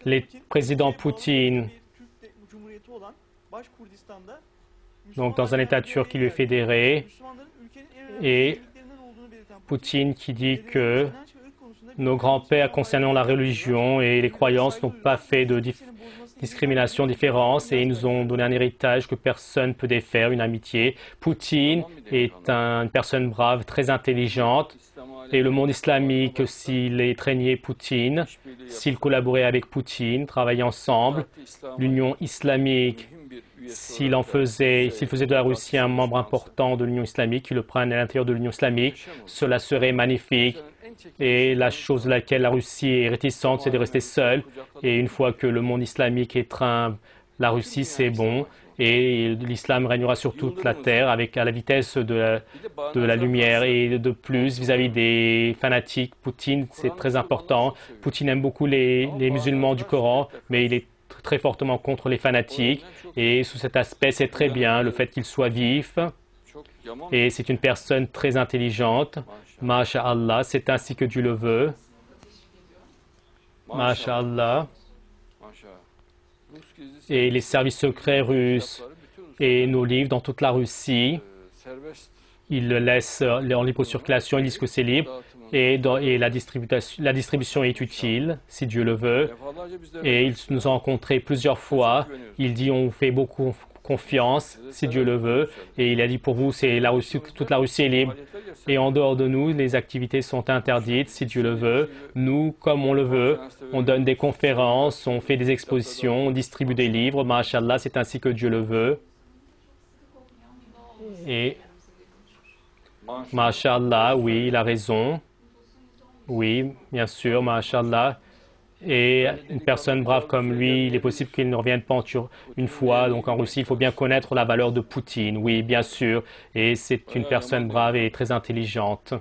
le président Poutine, donc dans un État turc qui lui est fédéré, et Poutine qui dit que nos grands-pères concernant la religion et les croyances n'ont pas fait de discrimination, différence, et ils nous ont donné un héritage que personne ne peut défaire, une amitié. Poutine est une personne brave, très intelligente, et le monde islamique, s'il étreignait Poutine, s'il collaborait avec Poutine, travaillait ensemble, l'Union islamique, s'il faisait de la Russie un membre important de l'Union islamique, qu'il le prenne à l'intérieur de l'Union islamique, cela serait magnifique. Et la chose à laquelle la Russie est réticente, c'est de rester seule. Et une fois que le monde islamique étreint la Russie, c'est bon. Et l'islam régnera sur toute la terre à la vitesse de la lumière. Et de plus, vis-à-vis des fanatiques, Poutine, c'est très important. Poutine aime beaucoup les musulmans du Coran, mais il est très fortement contre les fanatiques. Et sous cet aspect, c'est très bien le fait qu'il soit vif. Et c'est une personne très intelligente. Masha'Allah, c'est ainsi que Dieu le veut. Masha'Allah. Et les services secrets russes et nos livres dans toute la Russie, ils le laissent en libre circulation, ils disent que c'est libre. Et la distribution est utile, si Dieu le veut. Et il nous a rencontrés plusieurs fois. Il dit on fait beaucoup confiance, si Dieu le veut. Et il a dit pour vous, c'est la Russie, toute la Russie est libre. Et en dehors de nous, les activités sont interdites, si Dieu le veut. Nous, comme on le veut, on donne des conférences, on fait des expositions, on distribue des livres. Masha'Allah, c'est ainsi que Dieu le veut. Et Masha'Allah, oui, il a raison. Oui, bien sûr, Masha'Allah. Et une personne brave comme lui, il est possible qu'il ne revienne pas une fois. Donc en Russie, il faut bien connaître la valeur de Poutine. Oui, bien sûr. Et c'est une personne brave et très intelligente.